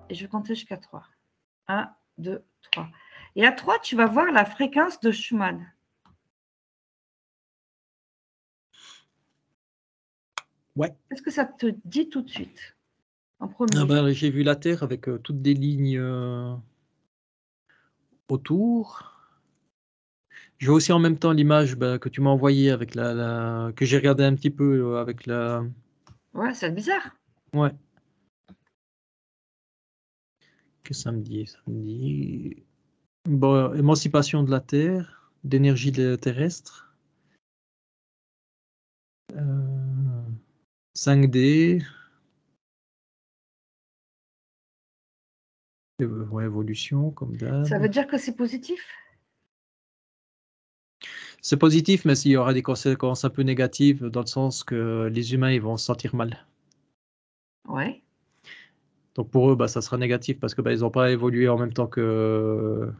et je vais compter jusqu'à 3. 1, 2, 3. Et à 3, tu vas voir la fréquence de Schumann. Ouais. Qu'est-ce que ça te dit tout de suite, en premier? Ah ben, j'ai vu la Terre avec toutes des lignes autour. J'ai aussi en même temps l'image que tu m'as envoyée avec que j'ai regardé un petit peu avec la. Ouais, c'est bizarre. Ouais. Que ça me dit? Ça me dit bon, émancipation de la Terre, d'énergie terrestre, 5D, ouais, évolution comme d'hab. Ça veut dire que c'est positif? C'est positif, mais s'il y aura des conséquences un peu négatives, dans le sens que les humains ils vont se sentir mal. Ouais. Donc pour eux, ça sera négatif parce que ils n'ont pas évolué en même temps que.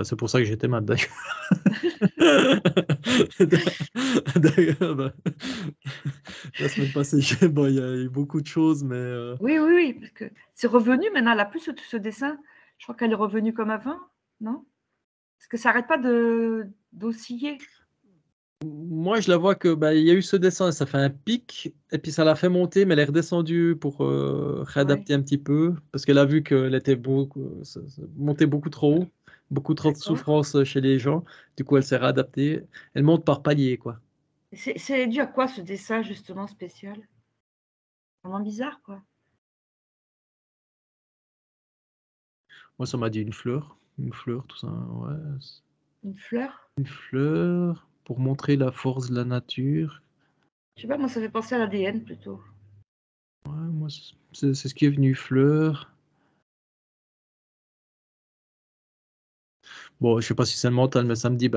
C'est pour ça que j'étais mal d'ailleurs. D'ailleurs, la semaine passée, il y a eu beaucoup de choses, mais. Oui, parce que c'est revenu maintenant, elle n'a plus ce dessin. Je crois qu'elle est revenue comme avant, non? Parce que ça n'arrête pas d'osciller. Moi, je la vois que il y a eu ce dessin, ça fait un pic, et puis ça l'a fait monter, mais elle est redescendue pour réadapter un petit peu, parce qu'elle a vu qu'elle était montée beaucoup trop haut, beaucoup trop de D'accord. souffrance chez les gens. Du coup, elle s'est réadaptée. Elle monte par palier, quoi. C'est dû à quoi ce dessin justement spécial? Vraiment bizarre, quoi. Moi, ça m'a dit une fleur, tout ça. Ouais. Une fleur? Une fleur pour montrer la force de la nature. Je sais pas, moi ça fait penser à l'ADN plutôt. Ouais, moi, c'est ce qui est venu, fleur. Bon, je sais pas si c'est le mental, mais ça me dit,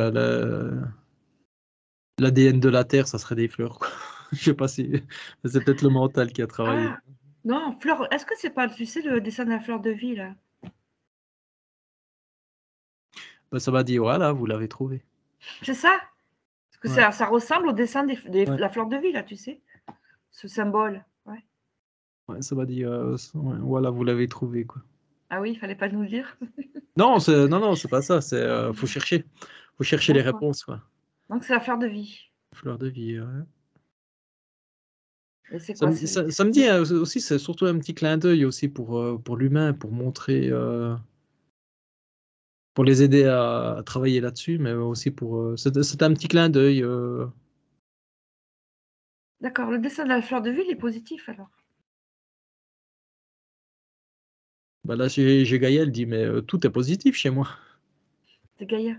l'ADN de la Terre, ça serait des fleurs, quoi. Je sais pas si. C'est peut-être le mental qui a travaillé. Ah! Non, fleur, est-ce que c'est pas, tu sais, le dessin de la fleur de vie, là? Ça m'a dit, voilà, vous l'avez trouvé. C'est ça? Parce que Ouais. ça ressemble au dessin Ouais. la fleur de vie, là, tu sais? Ce symbole, ouais. Ouais, ça m'a dit, ouais, voilà, vous l'avez trouvé, quoi. Ah oui, il fallait pas nous le dire? Non, non, c'est pas ça. Faut chercher. Faut chercher les D'accord. réponses, quoi. Donc c'est la fleur de vie. Fleur de vie, ouais. Et c'est Ça quoi? me, ça, ça me dit aussi, c'est surtout un petit clin d'œil aussi pour l'humain, pour montrer, pour les aider à travailler là-dessus, mais aussi c'est un petit clin d'œil. D'accord, le dessin de la fleur de vie, il est positif alors? Là, j'ai Gaïa, elle dit, mais tout est positif chez moi. C'est Gaïa?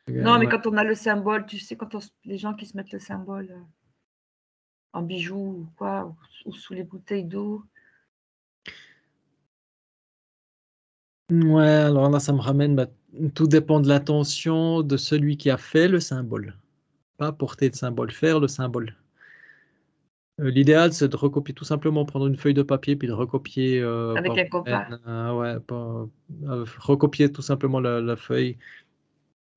Non, mais Ouais. quand on a le symbole, tu sais, les gens qui se mettent le symbole en bijoux ou quoi, ou sous les bouteilles d'eau. Ouais, alors là, ça me ramène, tout dépend de l'intention de celui qui a fait le symbole. Pas porter le symbole, faire le symbole. L'idéal, c'est de recopier, tout simplement prendre une feuille de papier, puis de recopier Avec par un vous-même. compas. Ouais, recopier tout simplement la feuille,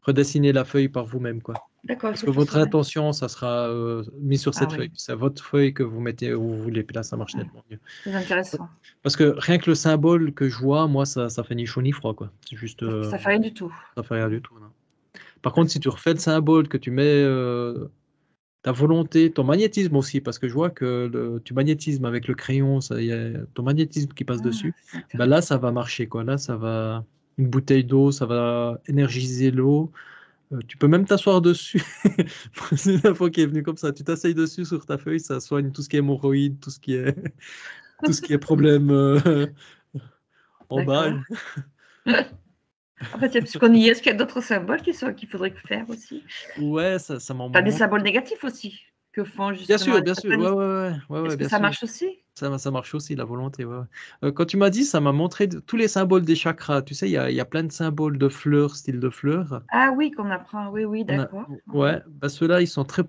redessiner la feuille par vous-même, quoi. D'accord, il Parce faut que que je fasse votre ça. intention, ça sera mis sur Ah cette feuille. oui, C'est votre feuille que vous mettez où vous voulez, puis là, ça marche nettement mieux. très intéressant. Parce que rien que le symbole que je vois, moi, ça fait ni chaud ni froid, quoi. C'est juste, Ça fait rien du tout. ça fait rien du tout, non. Par contre, si tu refais le symbole, que tu mets ta volonté, ton magnétisme aussi, parce que je vois que tu magnétismes avec le crayon, il y a ton magnétisme qui passe Ah, dessus, c'est là, intéressant. ça va marcher, quoi. Là, ça va. Une bouteille d'eau, ça va énergiser l'eau. Tu peux même t'asseoir dessus. C'est une fois qui est venu comme ça. Tu t'asseyes dessus sur ta feuille, ça soigne tout ce qui est hémorroïdes, tout ce qui est, tout ce qui est problème en D'accord. balle. En fait, puisqu'on y est, est-ce qu'il y a d'autres symboles qu'il faudrait faire aussi? Ouais, ça m'en T'as des montre. symboles négatifs aussi, que font justement les Bien sûr. satanistes. Ouais, Est-ce que bien ça sûr. marche aussi? Ça marche aussi, la volonté, ouais. Quand tu m'as dit, ça m'a montré tous les symboles des chakras. Tu sais, il y a plein de symboles de fleurs, style de fleurs. Ah oui, qu'on apprend. Oui, d'accord. Ouais, ceux-là, ils sont très,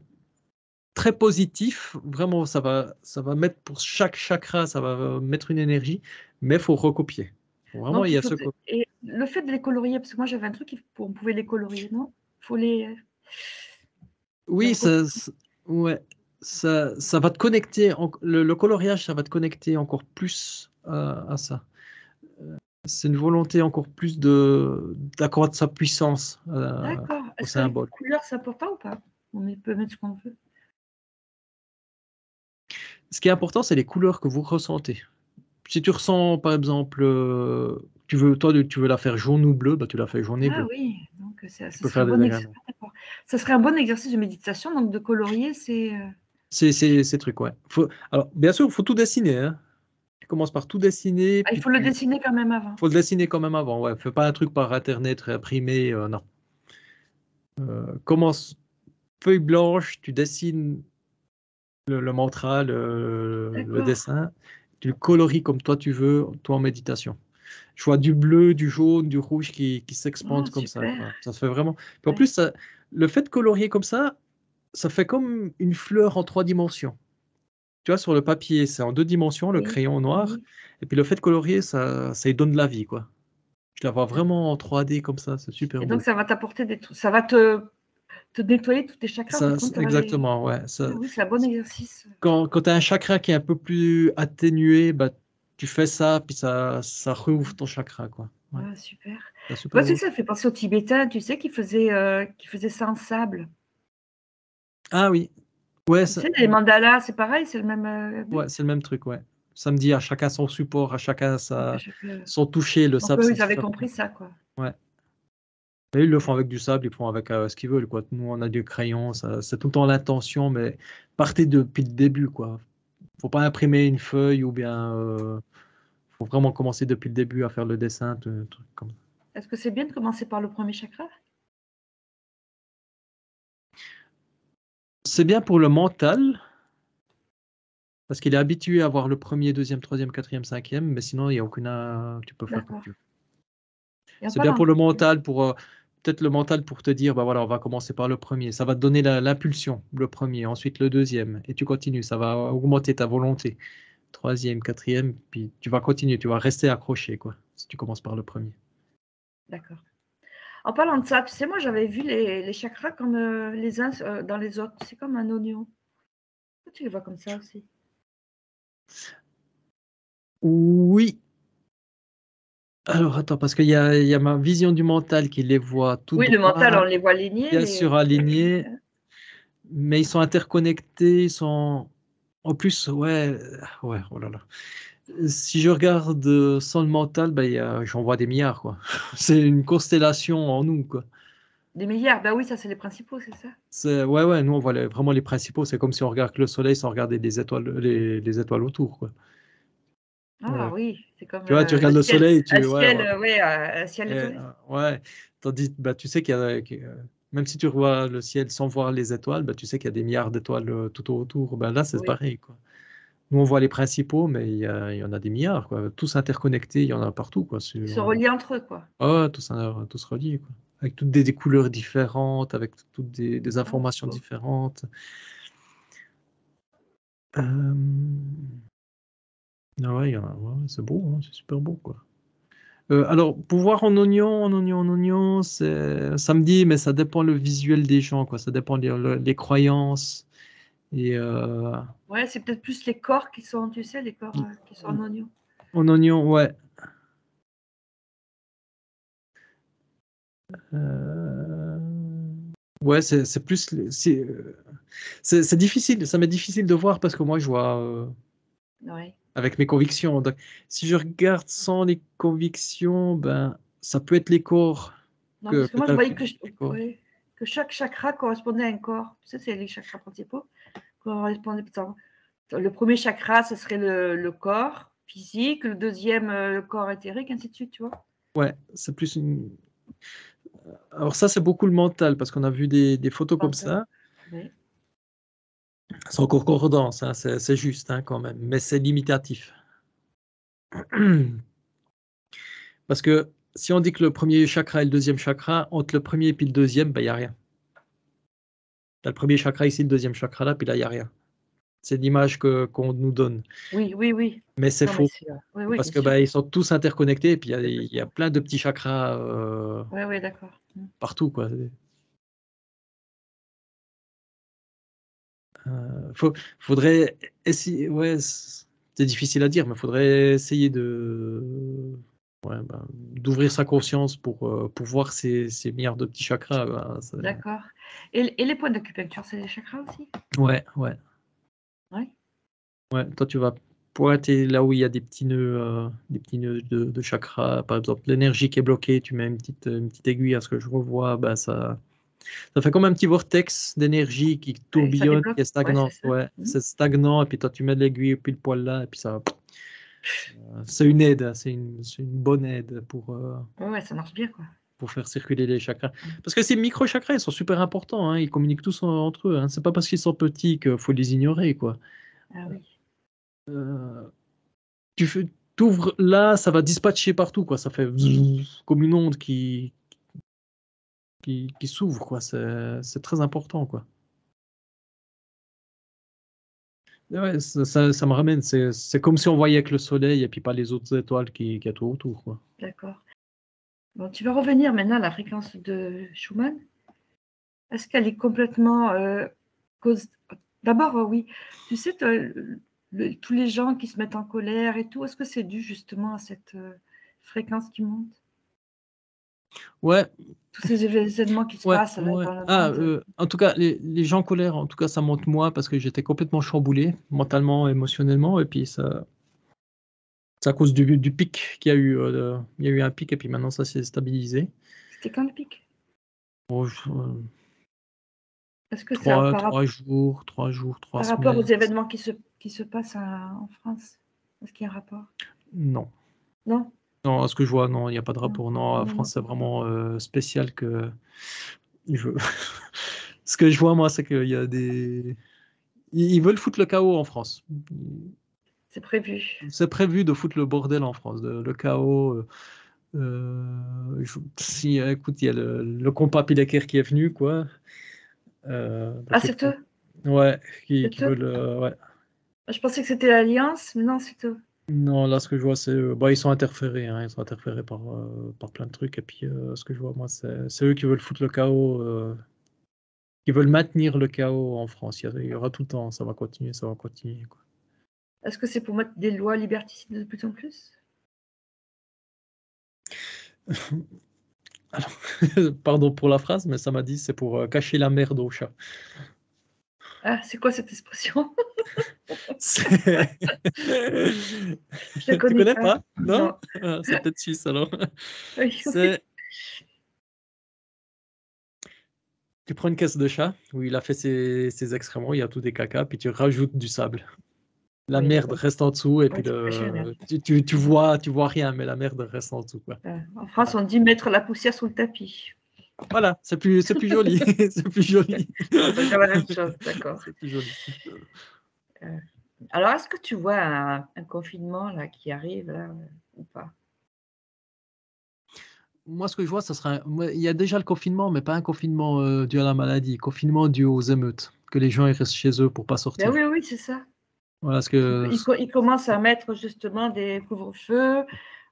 très positifs. Vraiment, ça va mettre pour chaque chakra, ça va mettre une énergie, mais il faut recopier. Vraiment, Donc il y il a faut ce. et le fait de les colorier, parce que moi j'avais un truc, on pouvait les colorier, non? Faut les Oui, recopier. ouais, ça va te connecter. Le coloriage, ça va te connecter encore plus à ça. C'est une volonté encore plus d'accroître sa puissance D'accord. au Est-ce que les symbole. couleurs, c'est important ou pas? Peut mettre ce qu'on veut. Ce qui est important, c'est les couleurs que vous ressentez. Si tu ressens, par exemple, tu veux la faire jaune ou bleu, bah, tu la fais jaune et Ah bleu. oui, donc Tu ça peux serait faire un des bon agréments. ça serait un bon exercice de méditation, donc de colorier, C'est ces trucs, ouais. Alors, bien sûr, il faut tout dessiner, hein. Tu commences par tout dessiner, Ah, il puis faut le dessiner quand même avant. faut le dessiner quand même avant. Ouais. Fais pas un truc par internet réimprimé, non. Commence feuille blanche, tu dessines le mantra, le D'accord. dessin, tu le colories comme toi tu veux, toi en méditation. Je vois du bleu, du jaune, du rouge qui Oh, s'expandent comme ça, super. quoi. Ça se fait vraiment. Puis en Ouais. plus, le fait de colorier comme ça fait comme une fleur en 3 dimensions. Tu vois, sur le papier, c'est en 2 dimensions, le Oui, crayon noir. oui, Et puis le fait de colorier, ça lui donne de la vie, quoi. Je la vois d'accord. vraiment en 3D comme ça, c'est Et super donc beau. ça va t'apporter des trucs, ça va te nettoyer tous tes chakras, en fait, quand tu auras les Exactement, ouais. ah oui, c'est un bon exercice. Quand tu as un chakra qui est un peu plus atténué, bah, tu fais ça, puis ça rouvre ton chakra, quoi. Ouais, Ah super. c'est super Moi aussi, beau. ça me fait penser aux Tibétains, tu sais, qui faisaient ça en sable. Ah oui, ouais, Tu sais, les mandalas, c'est pareil, c'est le même, but? ouais, c'est le même truc, ouais. Samedi, à chacun son support, à chacun Donc à chaque, son toucher. Le donc sable, eux, c'est ils avaient super. compris ça, quoi. Ouais. Et ils le font Ouais. avec du sable, ils font avec ce qu'ils veulent, quoi. Nous, on a du crayon, c'est tout le temps l'intention, mais partez depuis le début, quoi. Faut pas imprimer une feuille ou bien. Faut vraiment commencer depuis le début à faire le dessin, truc comme ça. Est-ce que c'est bien de commencer par le premier chakra? C'est bien pour le mental, parce qu'il est habitué à voir le premier, deuxième, troisième, quatrième, cinquième, mais sinon, il y a aucune. Tu peux faire comme D'accord. tu veux. Et en C'est bien parlant pour le mental, peut-être le mental pour te dire, bah voilà, on va commencer par le premier. Ça va te donner l'impulsion, le premier, ensuite le deuxième, et tu continues. Ça va augmenter ta volonté. Troisième, quatrième, puis tu vas continuer, tu vas rester accroché, quoi, si tu commences par le premier. d'accord. En parlant de ça, tu sais, moi, j'avais vu les chakras comme, les uns, dans les autres. C'est comme un oignon. Toi, tu les vois comme ça aussi? Oui. Alors, attends, parce qu'il y a ma vision du mental qui les voit tout Oui, le mental, on droit, les voit alignés, bien sûr alignés, mais ils sont interconnectés, ils sont. En plus, ouais, ouais, oh là là. Si je regarde sans le mental, ben, j'en vois des milliards, quoi. C'est une constellation en nous, quoi. des milliards. Bah oui, ça, c'est les principaux, c'est ça? Ouais, ouais, nous, on voit vraiment les principaux. C'est comme si on regarde que le soleil sans regarder les étoiles, les étoiles autour, quoi. Ah oui, c'est comme, Tu vois, tu regardes le soleil, ouais, ouais. ouais, un ciel Et, étoilé. ouais, tandis, bah, tu sais même si tu vois le ciel sans voir les étoiles, bah, tu sais qu'il y a des milliards d'étoiles tout autour. Bah, là, c'est Oui, pareil, quoi. Nous, on voit les principaux, mais il y en a des milliards, quoi. Tous interconnectés, il y en a partout, quoi. ils se relient entre eux, quoi. Ouais, tous reliés, quoi. Avec toutes des couleurs différentes, avec toutes des Ah, c'est informations beau. différentes. Euh, Ah ouais, ouais, c'est beau, hein, c'est super beau, quoi. Alors, pouvoir en oignon, c'est samedi, mais ça dépend le visuel des gens, quoi. Ça dépend les croyances. Et Ouais, c'est peut-être plus les corps qui sont, tu sais, les corps, qui sont en oignon. en oignon, ouais. Euh, ouais, c'est plus. C'est difficile, ça m'est difficile de voir parce que moi, je vois Ouais. avec mes convictions. Donc, si je regarde sans les convictions, ben, ça peut être les corps Non, que, parce que que moi, tu je as voyais vu. que ouais, que chaque chakra correspondait à un corps. Tu sais, c'est les chakras principaux correspondaient le premier chakra, ce serait le corps physique, le deuxième, le corps éthérique, ainsi de suite, tu vois? Ouais, c'est plus une. Alors ça, c'est beaucoup le mental, parce qu'on a vu des photos comme Mental. ça. Oui. C'est en concordance, hein, c'est juste hein, quand même, mais c'est limitatif. Parce que si on dit que le premier chakra et le deuxième chakra, entre le premier et puis le deuxième, ben, il n'y a rien. Tu as le premier chakra ici, le deuxième chakra là, puis là, il n'y a rien. C'est l'image qu'on nous donne. Oui, oui, oui. Mais c'est Non, mais faux, c'est, oui, oui, parce bien que sûr. ben, ils sont tous interconnectés, et puis C'est il y a plein de petits chakras ouais, ouais, d'accord. Mmh. partout, quoi. Faudrait essayer, ouais, c'est difficile à dire, mais faudrait essayer de, ouais, d'ouvrir sa conscience pour voir ces milliards de petits chakras. D'accord. Et les points d'acupuncture, c'est des chakras aussi? Ouais. Ouais. Ouais, toi tu vas pointer là où il y a des petits nœuds de chakras. Par exemple, l'énergie qui est bloquée, tu mets une petite aiguille à ce que je revois, ça fait comme un petit vortex d'énergie qui tourbillonne, débloque. qui est stagnant. C'est ça. Ouais, c'est stagnant, et puis toi tu mets de l'aiguille pile poil là, et puis ça. C'est une aide, c'est une bonne aide Ouais, ça marche bien, quoi. pour faire circuler les chakras. Parce que ces micro-chakras, ils sont super importants, hein, ils communiquent tous entre eux. Hein. C'est pas parce qu'ils sont petits qu'il faut les ignorer, quoi. Ah oui. T'ouvres là, ça va dispatcher partout, quoi. Ça fait comme une onde qui s'ouvre, quoi. C'est très important, quoi. Ouais, ça me ramène. C'est comme si on voyait que le soleil et puis pas les autres étoiles qui y a tout autour, quoi. D'accord. Bon, tu vas revenir maintenant à la fréquence de Schumann. Est-ce qu'elle est complètement cause... D'abord, oui. Tu sais, tous les gens qui se mettent en colère et tout, est-ce que c'est dû justement à cette fréquence qui monte? Ouais, Tous ces événements qui se ouais, passent là, ouais. dans le monde. En tout cas, les gens en colère, en tout cas, ça monte moi parce que j'étais complètement chamboulé, mentalement, émotionnellement, et puis c'est à cause du pic qu'il y a eu. Il y a eu un pic et puis maintenant ça s'est stabilisé. C'était quand le pic? Bon, Est-ce que c'est trois jours, 3 par semaines. rapport aux événements qui se passent en France? Est-ce qu'il y a un rapport? Non. Non? Non, à ce que je vois, non, il n'y a pas de rapport. Non, en Non, France, non. c'est vraiment spécial que. Je... Ce que je vois, moi, c'est qu'il y a des. Ils veulent foutre le chaos en France. C'est prévu. C'est prévu de foutre le bordel en France, le chaos. Si, écoute, il y a le compas Pilecker qui est venu, quoi. C'est eux? Ouais, qui C'est eux? veulent. Ouais. Je pensais que c'était l'Alliance, mais non, c'est eux. Non, là, ce que je vois, c'est. Ils sont interférés, hein, ils sont interférés par plein de trucs. Et puis, ce que je vois, moi, c'est eux qui veulent foutre le chaos. Qui veulent maintenir le chaos en France. Il y aura tout le temps, ça va continuer, quoi. Est-ce que c'est pour mettre des lois liberticides de plus en plus? Alors, pardon pour la phrase, mais ça m'a dit c'est pour cacher la merde au chat. Ah, c'est quoi cette expression? Je ne Tu connais connais pas. pas? Non? Non. Ah, c'est peut-être suisse alors. Oui. Tu prends une caisse de chat où il a fait ses excréments, il y a tout des caca, puis tu rajoutes du sable. La Oui, merde reste en dessous et puis c'est professionnel. tu vois rien, mais la merde reste en dessous, quoi. En France, on dit mettre la poussière sous le tapis. Voilà, c'est plus joli. C'est plus joli. C'est la même chose, d'accord. C'est plus joli. Alors, est-ce que tu vois un confinement là, qui arrive là, ou pas? Moi, ce que je vois, il y a déjà le confinement, mais pas un confinement dû à la maladie, confinement dû aux émeutes, que les gens ils restent chez eux pour pas sortir. Ben oui, c'est ça. Voilà ce que. Ils commencent à mettre justement des couvre-feux,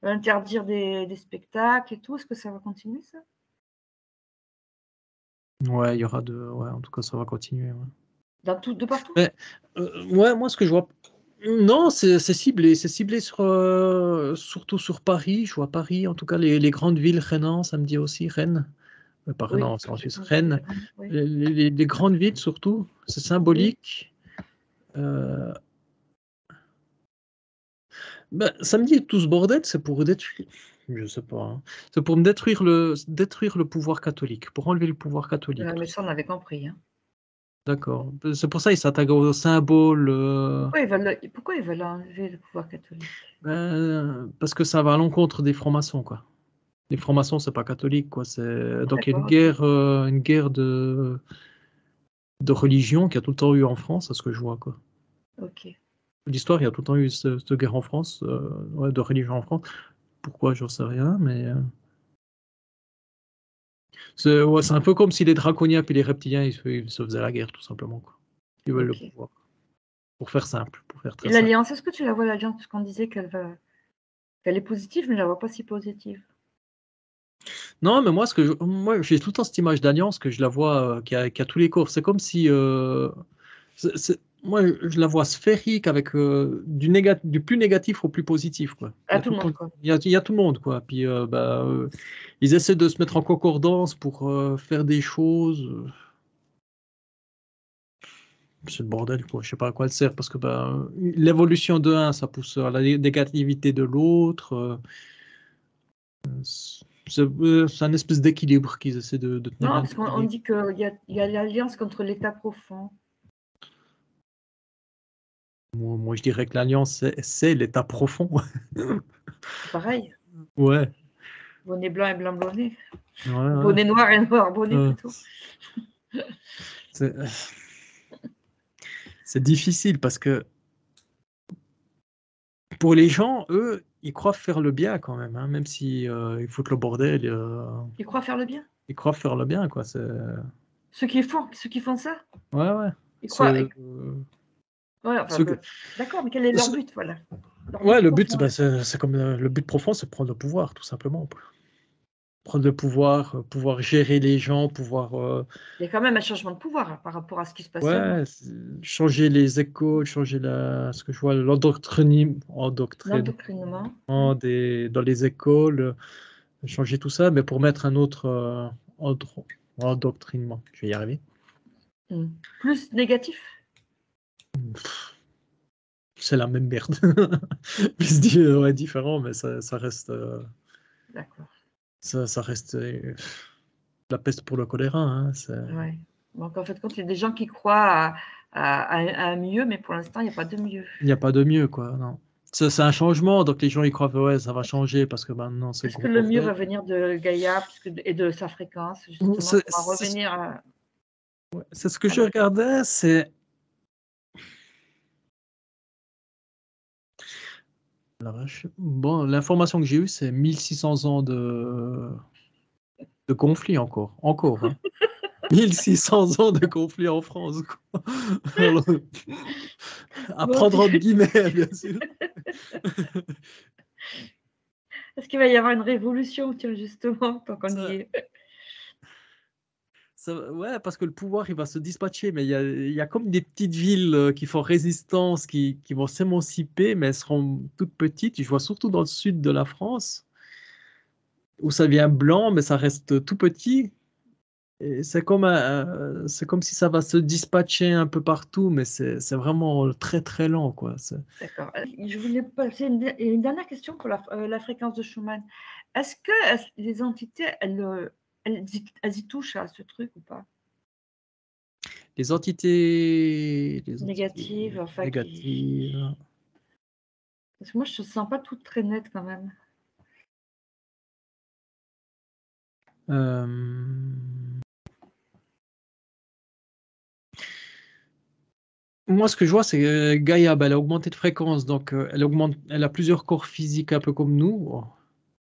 interdire des spectacles et tout. Est-ce que ça va continuer, ça? Ouais, il y aura ouais, en tout cas, ça va continuer. Ouais. De partout? Mais, ouais, moi, ce que je vois. Non, c'est ciblé. C'est ciblé surtout sur Paris. Je vois Paris, en tout cas, les grandes villes, Rennes, ça me dit aussi, Rennes. Pas Oui, Rennes, c'est en Suisse. j'ai Rennes. entendu, oui. Les grandes villes, surtout. C'est symbolique. Ça me dit tout ce bordel, c'est pour détruire. Je sais pas. Hein. C'est pour me détruire le pouvoir catholique, pour enlever le pouvoir catholique. Mais ça, on avait compris. Hein. D'accord. C'est pour ça qu'ils s'attaquent aux symboles. Pourquoi ils veulent enlever le pouvoir catholique? Parce que ça va à l'encontre des francs-maçons, quoi. Les francs-maçons, c'est pas catholique, quoi. Donc il y a une guerre de religion qui a tout le temps eu en France, à ce que je vois, quoi. Ok. L'histoire, il y a tout le temps eu cette guerre en France, de religion en France. Pourquoi, j'en sais rien, mais. C'est un peu comme si les draconiens et les reptiliens ils se faisaient la guerre, tout simplement. Quoi. Ils veulent le pouvoir. Pour faire simple, pour faire très Et simple. l'Alliance, est-ce que tu la vois, l'Alliance? Parce qu'on disait qu'elle est positive, mais je ne la vois pas si positive. Non, mais moi, j'ai tout le temps cette image d'Alliance que je la vois qui a tous les cours. C'est comme si. moi, je la vois sphérique avec du plus négatif au plus positif, quoi. Il y À a tout tout le le monde, monde, quoi. il y a tout le monde, quoi. Puis, ils essaient de se mettre en concordance pour faire des choses. C'est le bordel, quoi. Je sais pas à quoi elle sert parce que l'évolution de un, ça pousse à la négativité de l'autre. C'est un espèce d'équilibre qu'ils essaient de tenir Non, un parce qu'on équilibre. dit qu'il y a l'alliance contre l'État profond. Moi, je dirais que l'alliance, c'est l'état profond. C'est pareil. Ouais, Bonnet blanc et blanc bonnet. ouais, ouais. Bonnet noir et noir bonnet Euh, plutôt. c'est c'est difficile parce que pour les gens, eux, ils croient faire le bien quand même, hein, même si ils foutent le bordel, Ils croient faire le bien. ils croient faire le bien, quoi. Ceux qui font ça, Ouais, ouais. ils croient. Ce- Ouais, enfin, ce que- d'accord, mais quel est leur ce- but, voilà. Leur but Ouais, le but, profond. c'est comme le but profond, c'est prendre le pouvoir, tout simplement. Prendre le pouvoir, pouvoir gérer les gens, pouvoir Il y a quand même un changement de pouvoir par rapport à ce qui se passait avant. ouais, changer les écoles, changer ce que je vois, l'endoctrinement L'endoctrinement. dans les écoles, changer tout ça, mais pour mettre un autre endoctrinement. Je vais y arriver. Plus négatif. C'est la même merde. Je se dis, ouais, différent, mais ça reste, D'accord. ça reste la peste pour le choléra. Hein, Ouais. Donc en fait, quand il y a des gens qui croient à un mieux, mais pour l'instant, il n'y a pas de mieux. il n'y a pas de mieux, quoi. Non. C'est un changement, donc les gens ils croient que ouais, ça va changer parce que maintenant c'est le Est-ce que gros le mieux va bordel. venir de Gaïa et de sa fréquence, justement, C'est pour en revenir à c'est ce que je la... regardais, c'est la vache. Bon, l'information que j'ai eue, c'est 1600 ans de conflit encore. Encore, hein. 1600 ans de conflit en France, quoi. Alors, à Bon, prendre entre guillemets, bien sûr. est-ce qu'il va y avoir une révolution, tiens, justement, tant qu'on y Ça, est? ouais, parce que le pouvoir, il va se dispatcher, mais il y a comme des petites villes qui font résistance, qui vont s'émanciper, mais elles seront toutes petites. Je vois surtout dans le sud de la France, où ça vient blanc, mais ça reste tout petit. Et c'est comme si ça va se dispatcher un peu partout, mais c'est vraiment très très lent, quoi. D'accord. Je voulais passer une dernière question pour la fréquence de Schumann. Est-ce que les entités, elles y touchent à ce truc ou pas? Les entités Négatives, enfin, négatives. parce que moi, je ne sens pas tout très net quand même. Euh, Moi, ce que je vois, c'est que Gaïa, elle a augmenté de fréquence, donc elle a plusieurs corps physiques un peu comme nous.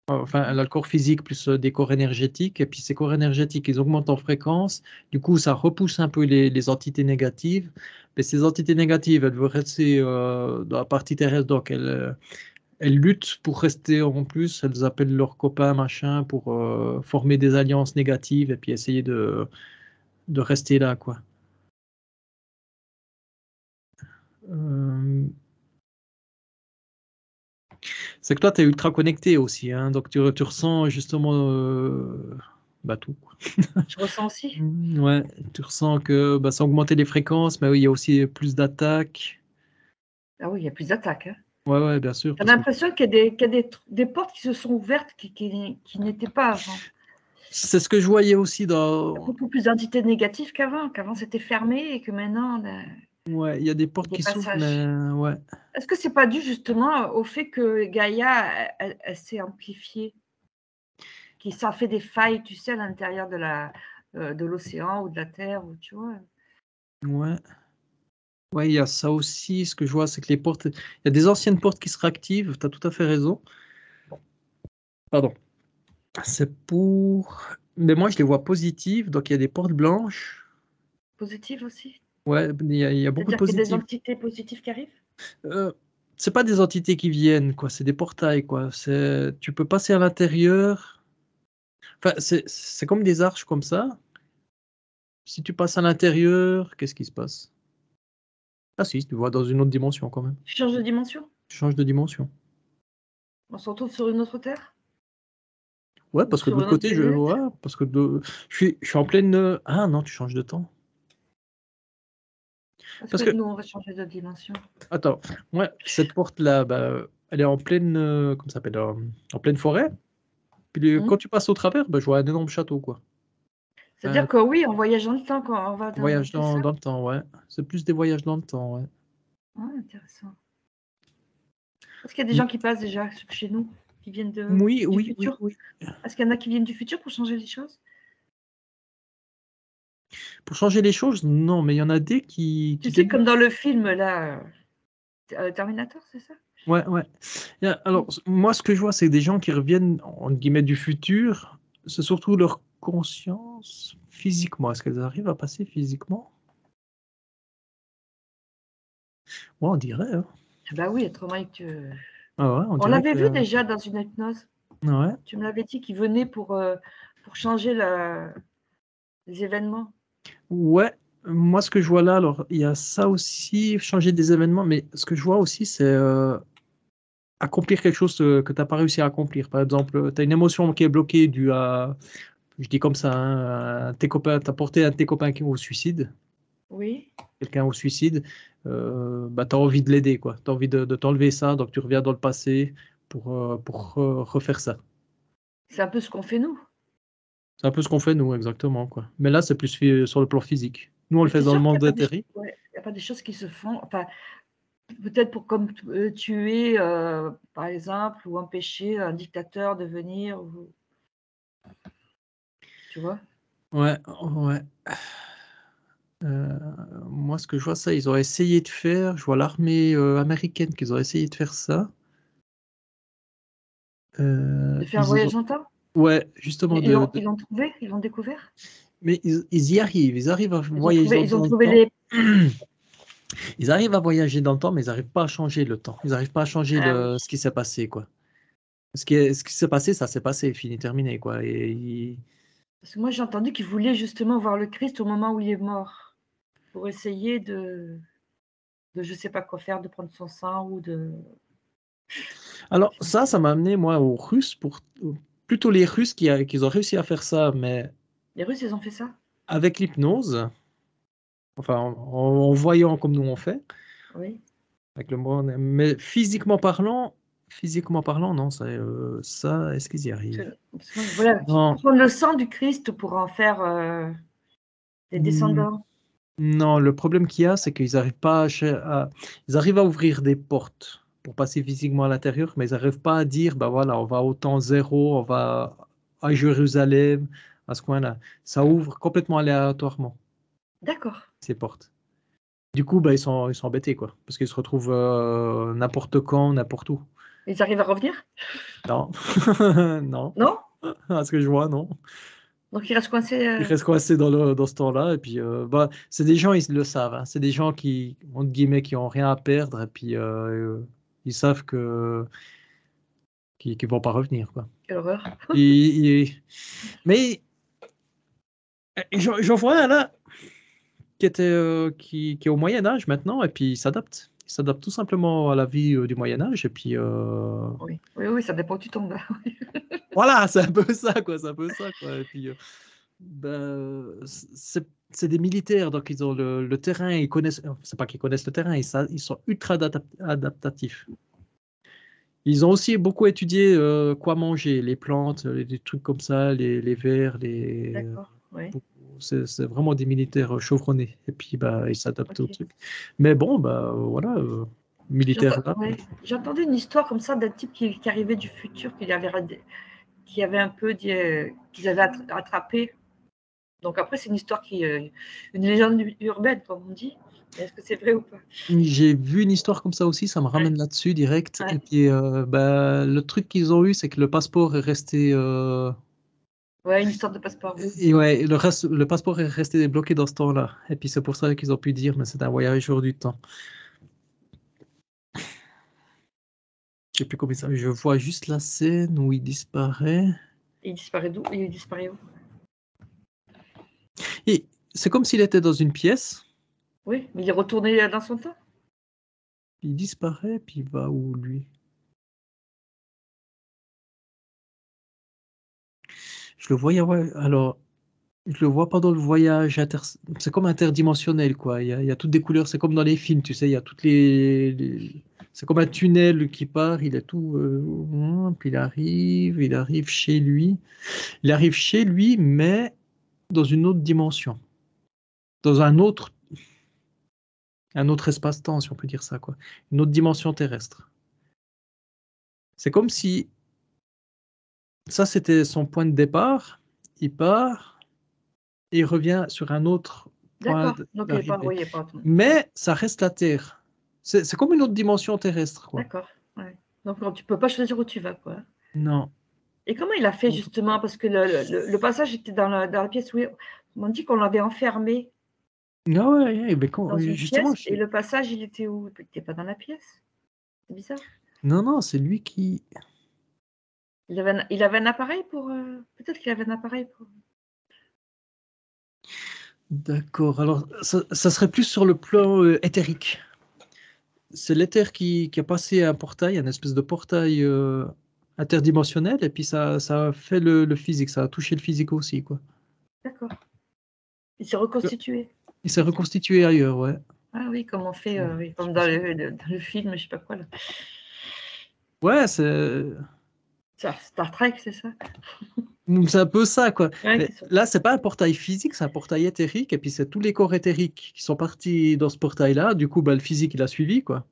Enfin, elle a le corps physique plus des corps énergétiques, et puis ces corps énergétiques, ils augmentent en fréquence. Du coup, ça repousse un peu les entités négatives. Mais ces entités négatives, elles veulent rester dans la partie terrestre, donc elles luttent pour rester en plus. Elles appellent leurs copains, machin, pour former des alliances négatives et puis essayer de rester là, quoi. Euh, C'est que toi, tu es ultra connecté aussi, hein, donc tu ressens justement tout, quoi. Je ressens aussi. Ouais, tu ressens que ça a augmenté les fréquences, mais oui, il y a aussi plus d'attaques. Ah oui, il y a plus d'attaques, hein. Ouais, ouais, bien sûr, Tu as parce que l'impression qu'il y a des portes qui se sont ouvertes qui n'étaient pas avant. c'est ce que je voyais aussi Il y a dans. beaucoup plus d'entités négatives qu'avant. Qu'avant, c'était fermé et que maintenant, Ouais, il y a des il y a portes des qui s'ouvrent, mais passages. ouais. Est-ce que c'est pas dû justement au fait que Gaïa, elle s'est amplifiée, qui ça fait des failles, tu sais, à l'intérieur de l'océan ou de la Terre, ou tu vois? Ouais. Ouais, il y a ça aussi. Ce que je vois, c'est que les portes. Il y a des anciennes portes qui se réactivent, tu as tout à fait raison. Pardon. C'est pour. Mais moi, je les vois positives, donc il y a des portes blanches. Positive aussi? Ouais, il y a beaucoup de C'est-à-dire qu'il y a des positives. entités positives qui arrivent? Euh, c'est pas des entités qui viennent, quoi. C'est des portails, quoi. Tu peux passer à l'intérieur. Enfin, c'est comme des arches comme ça. Si tu passes à l'intérieur, qu'est-ce qui se passe? Ah si, tu vois dans une autre dimension quand même. Tu changes de dimension? Tu changes de dimension. On se retrouve sur une autre Terre? Ouais, Ou parce que de sur l'autre une autre côté, planète? parce que je suis en pleine. Ah non, tu changes de temps. Est-ce Parce que que, nous, on va changer de dimension? attends, moi, cette porte-là, bah, elle est en pleine, comment ça s'appelle, en pleine forêt. Puis quand tu passes au travers, bah, je vois un énorme château, quoi. Un C'est-à-dire que oui, on voyage dans le temps quand on va dans... voyage C'est ça? dans le temps, ouais. C'est plus des voyages dans le temps, ouais. Ah, intéressant. Est-ce qu'il y a des gens qui passent déjà chez nous, qui viennent Oui, du oui, oui, futur? oui. Est-ce qu'il y en a qui viennent du futur pour changer les choses? Pour changer les choses, non, mais il y en a des qui Tu sais, viennent. comme dans le film, là, Terminator, c'est ça? Ouais, ouais. Alors, moi, ce que je vois, c'est des gens qui reviennent, entre guillemets, du futur. C'est surtout leur conscience physiquement. Est-ce qu'elles arrivent à passer physiquement? Ouais, on dirait, hein. Bah oui, autrement, Ah ouais, on on dirait l'avait vu que. déjà dans une hypnose. Ouais. Tu me l'avais dit qu'il venait pour changer les événements. Ouais. Moi, ce que je vois là, alors, il y a ça aussi, changer des événements, mais ce que je vois aussi, c'est accomplir quelque chose que tu n'as pas réussi à accomplir. Par exemple, tu as une émotion qui est bloquée due à, je dis comme ça, hein, tes copains, tu as porté un de tes copains au suicide, Oui, quelqu'un au suicide, bah, tu as envie de l'aider, quoi. Tu as envie de t'enlever ça, donc tu reviens dans le passé pour refaire ça. c'est un peu ce qu'on fait nous. C'est un peu ce qu'on fait, nous, exactement, quoi. Mais là, c'est plus sur le plan physique. Nous, on le Mais fait tu es dans le sûr qu'il n'y monde a pas des, intérieur. ouais, il y a pas des choses qui se font, enfin, peut-être pour comme tuer, par exemple, ou empêcher un dictateur de venir, tu vois? Ouais, ouais. Moi, ce que je vois, ça, ils ont essayé de faire. Je vois l'armée américaine qu'ils ont essayé de faire ça. De faire un Ils ont... voyage dans le temps? Ouais, justement, Ils l'ont trouvé? Ils l'ont découvert? mais ils y arrivent. Ils arrivent à voyager Ils ont dans le trouvé temps. les... Ils arrivent à voyager dans le temps, mais ils n'arrivent pas à changer le temps. Ils n'arrivent pas à changer Ah oui. ce qui s'est passé, quoi. Ce qui s'est passé, ça s'est passé, fini, terminé, quoi. Parce que moi, j'ai entendu qu'ils voulaient justement voir le Christ au moment où il est mort, pour essayer de je sais pas quoi faire, de prendre son sang ou de... Alors, ça m'a amené, moi, aux Russes, plutôt les Russes qui ont réussi à faire ça, mais Les Russes, ils ont fait ça? avec l'hypnose, enfin, en voyant comme nous on fait. Oui. Avec le monde, mais physiquement parlant, non, ça, est-ce qu'ils y arrivent? Parce que moi, voilà, Non, prendre le sang du Christ pour en faire des hmm, descendants. non, le problème qu'il y a, c'est qu'ils n'arrivent pas ils arrivent à ouvrir des portes pour passer physiquement à l'intérieur, mais ils n'arrivent pas à dire, bah voilà, on va au temps zéro, on va à Jérusalem, à ce coin-là. Ça ouvre complètement aléatoirement, D'accord. ces portes. Du coup, bah, ils sont embêtés, quoi, parce qu'ils se retrouvent n'importe quand, n'importe où. Ils arrivent à revenir? Non, non, Non? à ce que je vois, non. Donc ils restent coincés. Ils restent coincés dans ce temps-là. Et puis, bah, c'est des gens, ils le savent, hein. C'est des gens qui, entre guillemets, qui ont rien à perdre. Et puis, ils savent qu'ils vont pas revenir, quoi. Quelle horreur. Mais j'en vois un là qui est au Moyen Âge maintenant. Et puis, il s'adapte. Il s'adapte tout simplement à la vie du Moyen Âge. Et puis, Oui, oui, oui, ça dépend où tu tombes. voilà, c'est un peu ça, quoi. C'est un peu ça, quoi. Et puis, ben, c'est des militaires, donc ils ont le terrain, ils connaissent, c'est pas qu'ils connaissent le terrain, ils sont ultra adaptatifs. Ils ont aussi beaucoup étudié quoi manger, les plantes, des trucs comme ça, les vers, D'accord, oui. c'est vraiment des militaires chevronnés. Et puis, bah, ils s'adaptent au Ok. truc. Mais bon, bah, voilà, militaires là. Ouais. J'ai entendu une histoire comme ça d'un type qui arrivait du futur, qui avait un peu qu'ils avaient attrapé. Donc après, c'est une histoire une légende urbaine, comme on dit. Mais est-ce que c'est vrai ou pas? J'ai vu une histoire comme ça aussi, ça me Ouais, ramène là-dessus direct. Et ouais. puis, bah, le truc qu'ils ont eu, c'est que le passeport est resté. Ouais, une histoire de passeport. Oui. Et ouais, le passeport est resté bloqué dans ce temps-là. Et puis c'est pour ça qu'ils ont pu dire, mais c'est un voyageur du temps. Je sais plus comment ça. Je vois juste la scène où il disparaît. Il disparaît d'où? Il disparaît où? Et c'est comme s'il était dans une pièce. Oui, mais il est retourné dans son temps. Il disparaît, puis il va où, lui? Je le voyais, ouais, alors, je le vois pendant le voyage c'est comme interdimensionnel, quoi. Il y a toutes des couleurs, c'est comme dans les films, tu sais, il y a toutes c'est comme un tunnel qui part, il est tout, puis il arrive chez lui. Il arrive chez lui, mais dans une autre dimension, dans un autre espace-temps, si on peut dire ça, quoi. Une autre dimension terrestre. C'est comme si ça, c'était son point de départ. Il part et il revient sur un autre point D'accord. Donc, d'arrivée. oui, il n'y a pas. Mais ça reste la Terre. C'est comme une autre dimension terrestre, quoi. D'accord. Ouais. Donc, tu ne peux pas choisir où tu vas, quoi. Non. Et comment il a fait, justement? Parce que le passage était dans la pièce où on m'a dit qu'on l'avait enfermé Ah ouais, mais dans une justement, pièce. Et le passage, il était où? Il n'était pas dans la pièce. C'est bizarre. non, c'est lui qui. Il avait un appareil pour. Peut-être qu'il avait un appareil pour. D'accord. Alors, ça serait plus sur le plan éthérique. C'est l'éther qui a passé un portail, un espèce de portail interdimensionnel, et puis ça a fait le physique, ça a touché le physique aussi, quoi. D'accord. Il s'est reconstitué. Il s'est reconstitué ailleurs, ouais. Ah oui, comme on fait, oui, comme dans le film, je sais pas quoi là. Ouais, c'est Star Trek, c'est ça? un peu ça, quoi. Ouais, Mais c'est ça. là, c'est pas un portail physique, c'est un portail éthérique, et puis c'est tous les corps éthériques qui sont partis dans ce portail-là. Du coup, bah, le physique, il a suivi, quoi,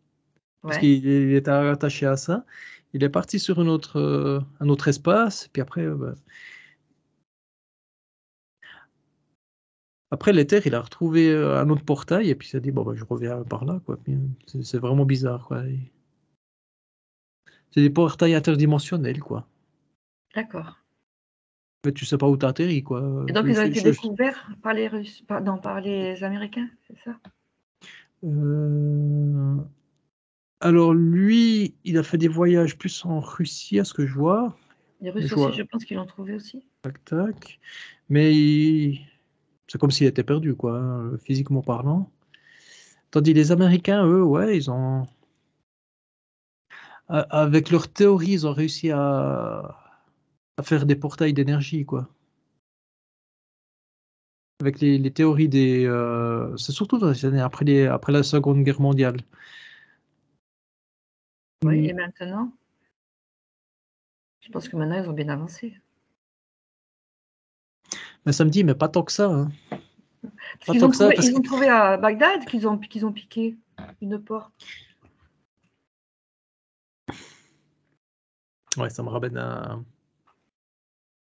parce Ouais. qu'il était attaché à ça. Il est parti sur un autre espace, puis après, bah, après, l'éther, il a retrouvé un autre portail et puis il s'est dit, bon, bah, je reviens par là, quoi. Puis, c'est vraiment bizarre, quoi. C'est des portails interdimensionnels, quoi. D'accord. Mais tu sais pas où t'atterris, quoi. Et donc ils ont été découverts par les Russes, non, par les Américains, c'est ça? Euh, Alors, lui, il a fait des voyages plus en Russie, à ce que je vois. Les Je Russes aussi, vois, je pense qu'ils l'ont trouvé aussi. tac, tac. Mais c'est comme s'il était perdu, quoi, hein, physiquement parlant. Tandis les Américains, eux, ouais, avec leur théorie, ils ont réussi à faire des portails d'énergie, quoi. Avec les théories des. C'est surtout dans les années après la Seconde Guerre mondiale. Oui, et maintenant? Je pense que maintenant, ils ont bien avancé. Mais ça me dit, mais pas tant que ça, hein. Parce Pas qu'ils tant ont que ça, trouvé, parce ils que. ont trouvé à Bagdad qu'ils ont piqué une porte. Ouais, ça me ramène à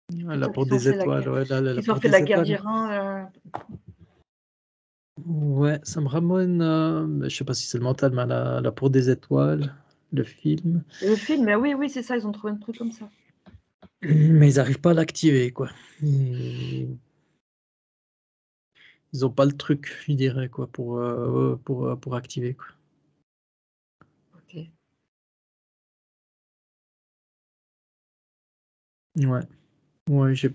la Peut-être porte qu'ils ont des fait la étoiles. guerre. Ouais, la Ils ont porte fait la des guerre étoiles. d'Iran. Ouais, ça me ramène. Je sais pas si c'est le mental, mais à la porte des étoiles, le film. Le film, mais oui, oui, c'est ça, ils ont trouvé un truc comme ça. Mais ils n'arrivent pas à l'activer, quoi. Ils ont pas le truc, je dirais, quoi, pour activer, quoi. Ok. Ouais. Ouais, j'ai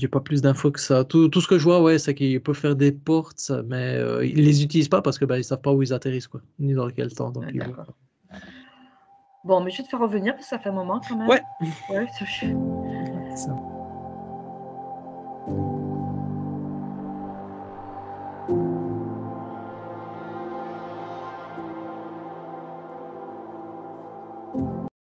pas plus d'infos que ça. Tout ce que je vois, ouais, c'est qu'ils peuvent faire des portes, ça, mais ils les utilisent pas parce que bah, ils savent pas où ils atterrissent, quoi, ni dans quel temps. Donc ils D'accord. Bon, mais je vais te faire revenir parce que ça fait un moment quand même. Ouais. Ouais, Ça.